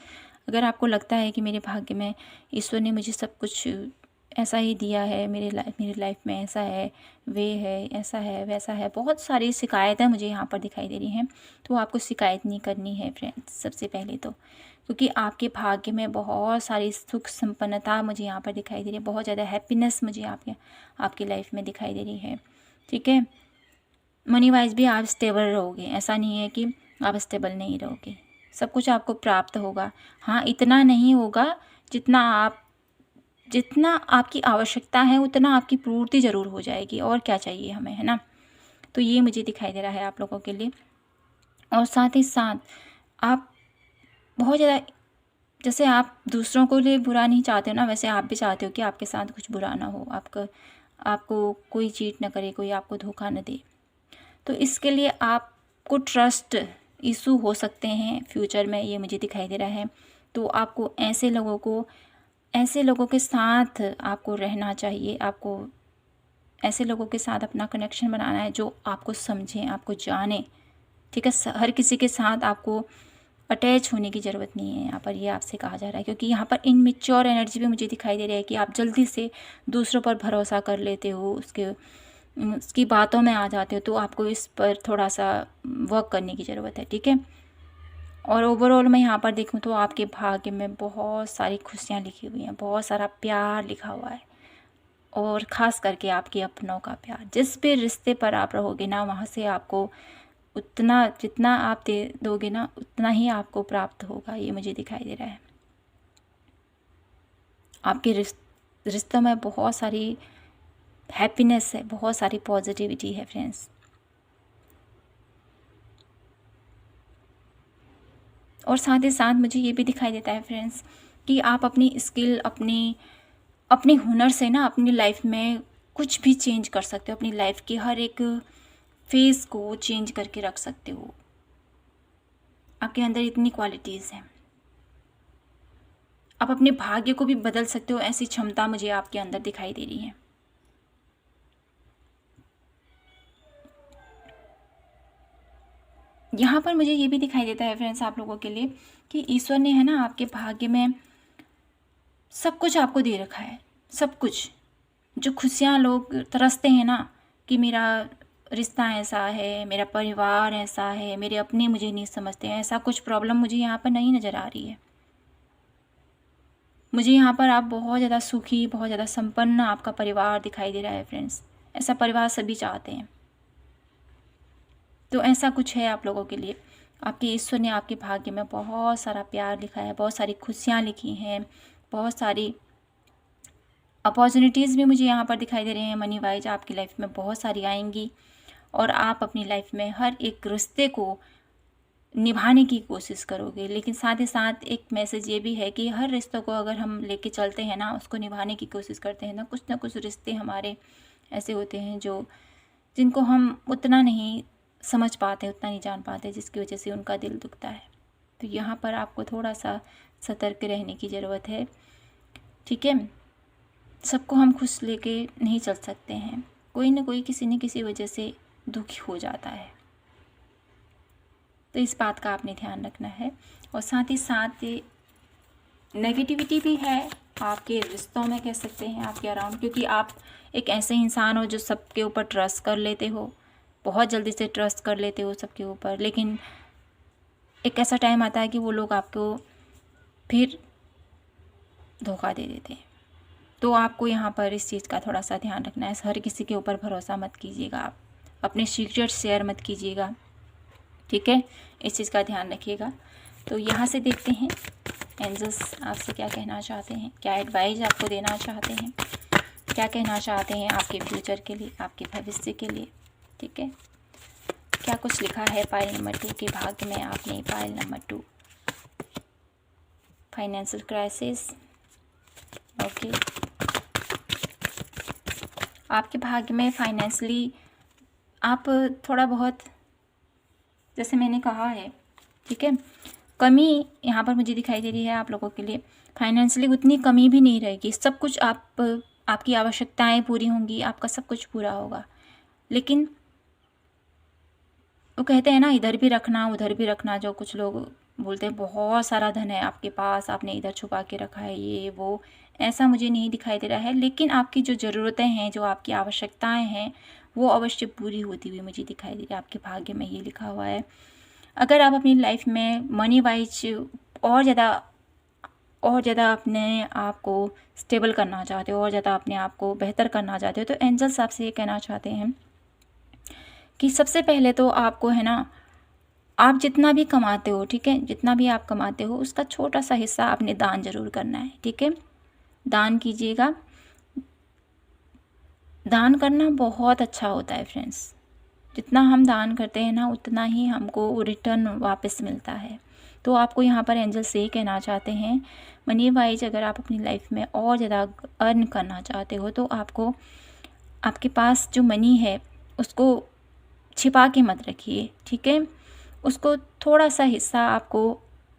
अगर आपको लगता है कि मेरे भाग्य में ईश्वर ने मुझे सब कुछ ऐसा ही दिया है, मेरी लाइफ में ऐसा है, वे है, ऐसा है, वैसा है, बहुत सारी शिकायतें मुझे यहाँ पर दिखाई दे रही हैं, तो आपको शिकायत नहीं करनी है फ्रेंड्स, सबसे पहले तो, क्योंकि आपके भाग्य में बहुत सारी सुख संपन्नता मुझे यहाँ पर दिखाई दे रही है, बहुत ज़्यादा हैप्पीनेस मुझे आपकी लाइफ में दिखाई दे रही है, ठीक है। मनी वाइज भी आप स्टेबल रहोगे, ऐसा नहीं है कि आप स्टेबल नहीं रहोगे, सब कुछ आपको प्राप्त होगा। हाँ, इतना नहीं होगा जितना आपकी आवश्यकता है उतना आपकी पूर्ति ज़रूर हो जाएगी, और क्या चाहिए हमें, है ना। तो ये मुझे दिखाई दे रहा है आप लोगों के लिए। और साथ ही साथ आप बहुत ज़्यादा, जैसे आप दूसरों को लिए बुरा नहीं चाहते हो ना, वैसे आप भी चाहते हो कि आपके साथ कुछ बुरा ना हो, आपको कोई चीट ना करे, कोई आपको धोखा न दे। तो इसके लिए आपको ट्रस्ट इशू हो सकते हैं फ्यूचर में, ये मुझे दिखाई दे रहा है। तो आपको ऐसे लोगों के साथ आपको रहना चाहिए, आपको ऐसे लोगों के साथ अपना कनेक्शन बनाना है जो आपको समझें, आपको जाने, ठीक है। हर किसी के साथ आपको अटैच होने की ज़रूरत नहीं है यहाँ पर, ये आपसे कहा जा रहा है, क्योंकि यहाँ पर इनमेच्योर एनर्जी भी मुझे दिखाई दे रही है कि आप जल्दी से दूसरों पर भरोसा कर लेते हो, उसकी बातों में आ जाते हो। तो आपको इस पर थोड़ा सा वर्क करने की ज़रूरत है, ठीक है। और ओवरऑल मैं यहाँ पर देखूँ तो आपके भाग्य में बहुत सारी खुशियाँ लिखी हुई हैं, बहुत सारा प्यार लिखा हुआ है, और ख़ास करके आपके अपनों का प्यार। जिस भी रिश्ते पर आप रहोगे ना, वहाँ से आपको उतना, जितना आप दे दोगे ना, उतना ही आपको प्राप्त होगा, ये मुझे दिखाई दे रहा है। आपके रिश्तों में बहुत सारी हैप्पीनेस है, बहुत सारी पॉजिटिविटी है फ्रेंड्स। और साथ ही साथ मुझे ये भी दिखाई देता है फ्रेंड्स कि आप अपनी स्किल, अपने हुनर से ना अपनी लाइफ में कुछ भी चेंज कर सकते हो, अपनी लाइफ की हर एक फेज़ को चेंज करके रख सकते हो। आपके अंदर इतनी क्वालिटीज़ हैं, आप अपने भाग्य को भी बदल सकते हो, ऐसी क्षमता मुझे आपके अंदर दिखाई दे रही है। यहाँ पर मुझे ये भी दिखाई देता है फ्रेंड्स आप लोगों के लिए कि ईश्वर ने, है ना, आपके भाग्य में सब कुछ आपको दे रखा है, सब कुछ। जो खुशियाँ लोग तरसते हैं ना कि मेरा रिश्ता ऐसा है, मेरा परिवार ऐसा है, मेरे अपने मुझे नहीं समझते हैं, ऐसा कुछ प्रॉब्लम मुझे यहाँ पर नहीं नज़र आ रही है। मुझे यहाँ पर आप बहुत ज़्यादा सुखी, बहुत ज़्यादा संपन्न आपका परिवार दिखाई दे रहा है फ्रेंड्स। ऐसा परिवार सभी चाहते हैं। तो ऐसा कुछ है आप लोगों के लिए। आपके ईश्वर ने आपके भाग्य में बहुत सारा प्यार लिखा है, बहुत सारी खुशियाँ लिखी हैं, बहुत सारी अपॉर्चुनिटीज़ भी मुझे यहाँ पर दिखाई दे रहे हैं। मनी वाइज आपकी लाइफ में बहुत सारी आएंगी, और आप अपनी लाइफ में हर एक रिश्ते को निभाने की कोशिश करोगे। लेकिन साथ ही साथ एक मैसेज ये भी है कि हर रिश्तों को अगर हम लेके चलते हैं ना, उसको निभाने की कोशिश करते हैं ना कुछ रिश्ते हमारे ऐसे होते हैं जिनको हम उतना नहीं समझ पाते, उतना नहीं जान पाते, जिसकी वजह से उनका दिल दुखता है। तो यहाँ पर आपको थोड़ा सा सतर्क रहने की ज़रूरत है, ठीक है। सबको हम खुश लेके नहीं चल सकते हैं, कोई ना कोई किसी न किसी वजह से दुखी हो जाता है। तो इस बात का आपने ध्यान रखना है। और साथ ही साथ ये नेगेटिविटी भी है आपके रिश्तों में, कह सकते हैं, आपके अराउंड, क्योंकि आप एक ऐसे इंसान हो जो सबके ऊपर ट्रस्ट कर लेते हो, बहुत जल्दी से ट्रस्ट कर लेते हो सबके ऊपर। लेकिन एक ऐसा टाइम आता है कि वो लोग आपको फिर धोखा दे देते हैं। तो आपको यहाँ पर इस चीज़ का थोड़ा सा ध्यान रखना है। हर किसी के ऊपर भरोसा मत कीजिएगा, आप अपने सीक्रेट शेयर मत कीजिएगा, ठीक है। इस चीज़ का ध्यान रखिएगा। तो यहाँ से देखते हैं एंजल्स आपसे क्या कहना चाहते हैं, क्या एडवाइस आपको देना चाहते हैं, क्या कहना चाहते हैं आपके फ्यूचर के लिए, आपके भविष्य के लिए, ठीक है। क्या कुछ लिखा है पाइल नंबर 2 के भाग्य में। आपने pile number 2, financial crisis, okay. आपके भाग्य में फाइनेंशियली आप थोड़ा बहुत, जैसे मैंने कहा है, ठीक है, कमी यहाँ पर मुझे दिखाई दे रही है आप लोगों के लिए। फाइनेंशियली उतनी कमी भी नहीं रहेगी, सब कुछ आपकी आवश्यकताएं पूरी होंगी, आपका सब कुछ पूरा होगा। लेकिन वो कहते हैं ना, इधर भी रखना उधर भी रखना, जो कुछ लोग बोलते हैं बहुत सारा धन है आपके पास, आपने इधर छुपा के रखा है, ये वो, ऐसा मुझे नहीं दिखाई दे रहा है। लेकिन आपकी जो ज़रूरतें हैं, जो आपकी आवश्यकताएं हैं, वो अवश्य पूरी होती हुई मुझे दिखाई दे रही है। आपके भाग्य में ये लिखा हुआ है। अगर आप अपनी लाइफ में मनी वाइज और ज़्यादा अपने आप को स्टेबल करना चाहते हो, और ज़्यादा अपने आप को बेहतर करना चाहते हो, तो एंजल्स आपसे ये कहना चाहते हैं कि सबसे पहले तो आपको है ना, आप जितना भी कमाते हो, ठीक है, जितना भी आप कमाते हो उसका छोटा सा हिस्सा आपने दान जरूर करना है, ठीक है। दान कीजिएगा। दान करना बहुत अच्छा होता है फ्रेंड्स। जितना हम दान करते हैं ना, उतना ही हमको रिटर्न वापस मिलता है। तो आपको यहाँ पर एंजल से कहना चाहते हैं, मनी वाइज अगर आप अपनी लाइफ में और ज़्यादा अर्न करना चाहते हो, तो आपको आपके पास जो मनी है उसको छिपा के मत रखिए, ठीक है। उसको थोड़ा सा हिस्सा आपको,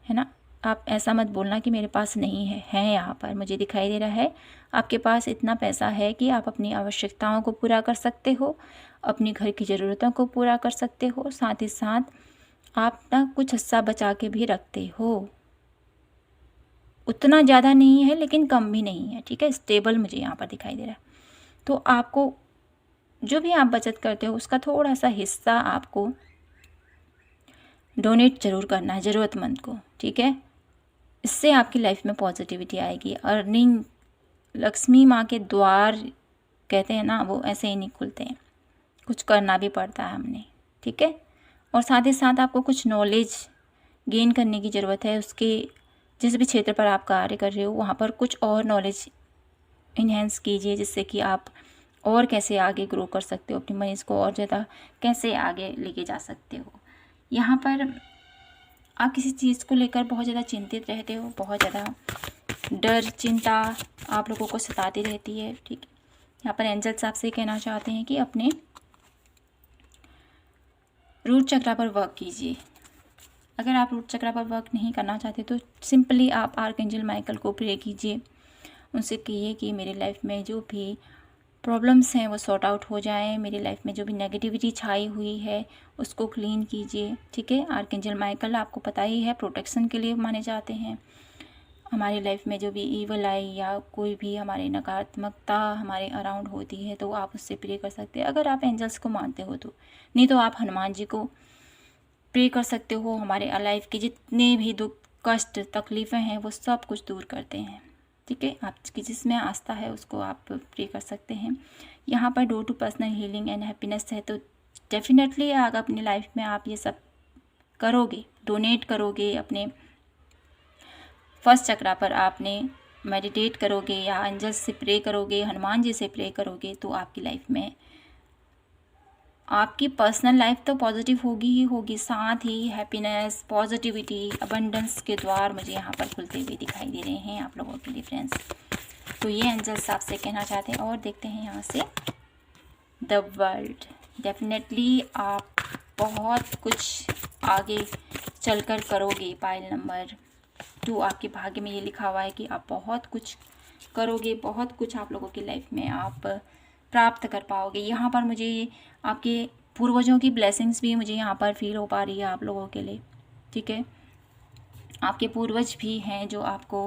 है ना, आप ऐसा मत बोलना कि मेरे पास नहीं है यहाँ पर मुझे दिखाई दे रहा है आपके पास इतना पैसा है कि आप अपनी आवश्यकताओं को पूरा कर सकते हो, अपनी घर की ज़रूरतों को पूरा कर सकते हो, साथ ही साथ आप ना कुछ हिस्सा बचा के भी रखते हो। उतना ज़्यादा नहीं है लेकिन कम भी नहीं है, ठीक है, स्टेबल मुझे यहाँ पर दिखाई दे रहा है। तो आपको जो भी आप बचत करते हो उसका थोड़ा सा हिस्सा आपको डोनेट ज़रूर करना है ज़रूरतमंद को, ठीक है। इससे आपकी लाइफ में पॉजिटिविटी आएगी। अर्निंग, लक्ष्मी माँ के द्वार कहते हैं ना, वो ऐसे ही नहीं खुलते हैं, कुछ करना भी पड़ता है हमने, ठीक है। और साथ ही साथ आपको कुछ नॉलेज गेन करने की ज़रूरत है। उसके जिस भी क्षेत्र पर आप कार्य कर रहे हो वहाँ पर कुछ और नॉलेज इन्हेंस कीजिए, जिससे कि आप और कैसे आगे ग्रो कर सकते हो, अपनी मनीज को और ज़्यादा कैसे आगे लेके जा सकते हो। यहाँ पर आप किसी चीज़ को लेकर बहुत ज़्यादा चिंतित रहते हो, बहुत ज़्यादा डर चिंता आप लोगों को सताती रहती है, ठीक है। यहाँ पर एंजल्स आपसे कहना चाहते हैं कि अपने रूट चक्रा पर वर्क कीजिए। अगर आप रूट चक्रा पर वर्क नहीं करना चाहते तो सिंपली आप आर्कएंजल माइकल को प्रे कीजिए, उनसे कहिए कि मेरी लाइफ में जो भी प्रॉब्लम्स हैं वो सॉर्ट आउट हो जाएं, मेरी लाइफ में जो भी नेगेटिविटी छाई हुई है उसको क्लीन कीजिए, ठीक है। आर्कएंजल माइकल आपको पता ही है प्रोटेक्शन के लिए माने जाते हैं। हमारी लाइफ में जो भी ईवल आई या कोई भी हमारी नकारात्मकता हमारे अराउंड होती है तो आप उससे प्रे कर सकते हैं, अगर आप एंजल्स को मानते हो तो। नहीं तो आप हनुमान जी को प्रे कर सकते हो। हमारे लाइफ के जितने भी दुख कष्ट तकलीफ़ें हैं वो सब कुछ दूर करते हैं, ठीक है। आपकी जिसमें आस्था है उसको आप प्रे कर सकते हैं। यहाँ पर door to personal healing and happiness है, तो डेफिनेटली अगर अपनी लाइफ में आप ये सब करोगे, डोनेट करोगे, अपने फर्स्ट चक्रा पर आपने मेडिटेट करोगे या एंजल्स से प्रे करोगे, हनुमान जी से प्रे करोगे, तो आपकी लाइफ में आपकी पर्सनल लाइफ तो पॉजिटिव होगी ही होगी, साथ ही हैप्पीनेस, पॉजिटिविटी, अबंडेंस के द्वार मुझे यहाँ पर खुलते हुए दिखाई दे रहे हैं आप लोगों के लिए फ्रेंड्स। तो ये एंजल्स आपसे कहना चाहते हैं। और देखते हैं यहाँ से द वर्ल्ड। डेफिनेटली आप बहुत कुछ आगे चलकर करोगे। पाइल नंबर 2 आपके भाग्य में ये लिखा हुआ है कि आप बहुत कुछ करोगे, बहुत कुछ आप लोगों की लाइफ में आप प्राप्त कर पाओगे। यहाँ पर मुझे आपके पूर्वजों की ब्लेसिंग्स भी मुझे यहाँ पर फील हो पा रही है आप लोगों के लिए, ठीक है। आपके पूर्वज भी हैं जो आपको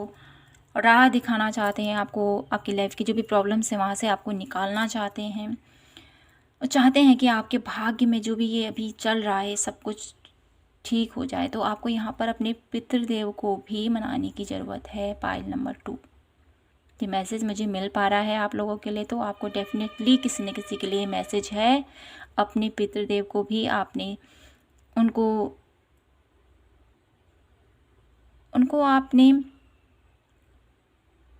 राह दिखाना चाहते हैं, आपको आपकी लाइफ की जो भी प्रॉब्लम्स हैं वहाँ से आपको निकालना चाहते हैं, और चाहते हैं कि आपके भाग्य में जो भी ये अभी चल रहा है सब कुछ ठीक हो जाए। तो आपको यहाँ पर अपने पितृदेव को भी मनाने की ज़रूरत है। पाइल नंबर 2 ये मैसेज मुझे मिल पा रहा है आप लोगों के लिए, तो आपको डेफिनेटली किसी न किसी के लिए मैसेज है। अपने पितृदेव को भी आपने उनको आपने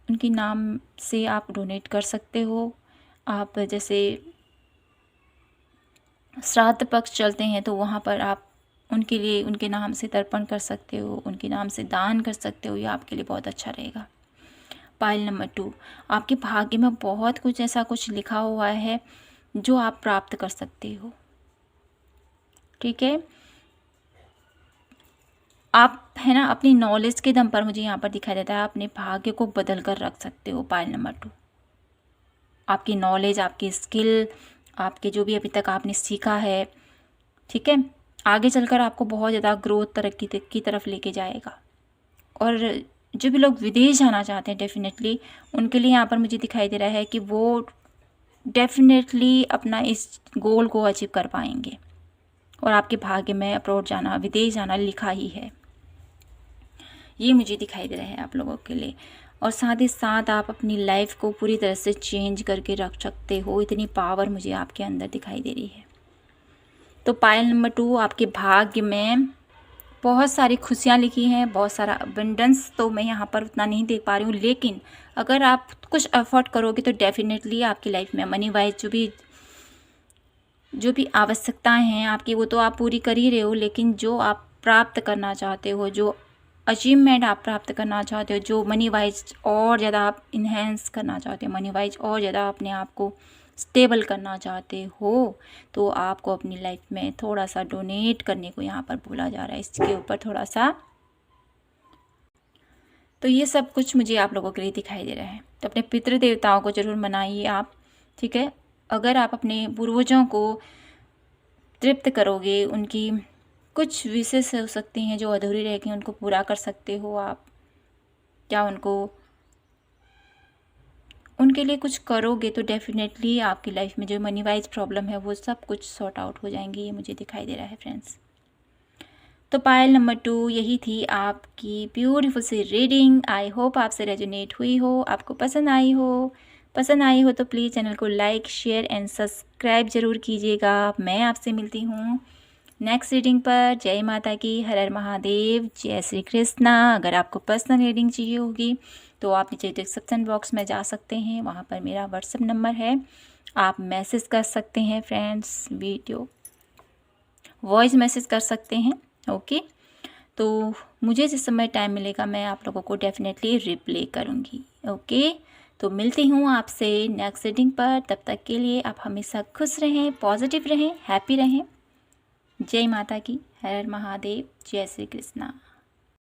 उनके नाम से आप डोनेट कर सकते हो। आप जैसे श्राद्ध पक्ष चलते हैं तो वहाँ पर आप उनके लिए उनके नाम से तर्पण कर सकते हो, उनके नाम से दान कर सकते हो, ये आपके लिए बहुत अच्छा रहेगा। पाइल नंबर 2 आपके भाग्य में बहुत कुछ ऐसा कुछ लिखा हुआ है जो आप प्राप्त कर सकते हो, ठीक है। आप है ना, अपनी नॉलेज के दम पर मुझे यहाँ पर दिखाई देता है अपने भाग्य को बदल कर रख सकते हो। पायल नंबर 2, आपकी नॉलेज, आपकी स्किल, आपके जो भी अभी तक आपने सीखा है, ठीक है, आगे चलकर आपको बहुत ज़्यादा ग्रोथ, तरक्की की तरफ लेके जाएगा। और जो भी लोग विदेश जाना चाहते हैं डेफिनेटली उनके लिए यहाँ पर मुझे दिखाई दे रहा है कि वो डेफिनेटली अपना इस गोल को अचीव कर पाएंगे और आपके भाग्य में अब्रॉड जाना, विदेश जाना लिखा ही है, ये मुझे दिखाई दे रहा है आप लोगों के लिए। और साथ ही साथ आप अपनी लाइफ को पूरी तरह से चेंज करके रख सकते हो, इतनी पावर मुझे आपके अंदर दिखाई दे रही है। तो पायल नंबर 2, आपके भाग्य में बहुत सारी खुशियाँ लिखी हैं, बहुत सारा अबंडेंस तो मैं यहाँ पर उतना नहीं देख पा रही हूँ, लेकिन अगर आप कुछ एफर्ट करोगे तो डेफिनेटली आपकी लाइफ में मनी वाइज जो भी आवश्यकताएं हैं आपकी वो तो आप पूरी कर ही रहे हो, लेकिन जो आप प्राप्त करना चाहते हो, जो अचीवमेंट आप प्राप्त करना चाहते हो, जो मनी वाइज और ज़्यादा आप इन्हेंस करना चाहते हो, मनी वाइज और ज़्यादा अपने आप को स्टेबल करना चाहते हो, तो आपको अपनी लाइफ में थोड़ा सा डोनेट करने को यहाँ पर बोला जा रहा है, इसके ऊपर थोड़ा सा। तो ये सब कुछ मुझे आप लोगों के लिए दिखाई दे रहा है। तो अपने पितृ देवताओं को ज़रूर मनाइए आप, ठीक है। अगर आप अपने पूर्वजों को तृप्त करोगे, उनकी कुछ विशेष हो सकती हैं जो अधूरी रह गई, उनको पूरा कर सकते हो आप, क्या उनके लिए कुछ करोगे तो डेफिनेटली आपकी लाइफ में जो मनी वाइज प्रॉब्लम है वो सब कुछ सॉर्ट आउट हो जाएंगे, ये मुझे दिखाई दे रहा है फ्रेंड्स। तो पायल नंबर 2 यही थी आपकी ब्यूटीफुल सी रीडिंग। आई होप आपसे रेजोनेट हुई हो, आपको पसंद आई हो तो प्लीज़ चैनल को लाइक, शेयर एंड सब्सक्राइब ज़रूर कीजिएगा। मैं आपसे मिलती हूँ नेक्स्ट रीडिंग पर। जय माता की, हर हर महादेव, जय श्री कृष्णा। अगर आपको पर्सनल रीडिंग चाहिए होगी तो आप नीचे डिस्क्रिप्शन बॉक्स में जा सकते हैं, वहाँ पर मेरा व्हाट्सएप नंबर है, आप मैसेज कर सकते हैं फ्रेंड्स, वीडियो वॉइस मैसेज कर सकते हैं, ओके। तो मुझे जिस समय टाइम मिलेगा मैं आप लोगों को डेफिनेटली रिप्लाई करूँगी, ओके। तो मिलती हूँ आपसे नेक्स्ट रीडिंग पर, तब तक के लिए आप हमेशा खुश रहें, पॉजिटिव रहें, हैप्पी रहें। जय माता की, हर हर महादेव, जय श्री कृष्णा।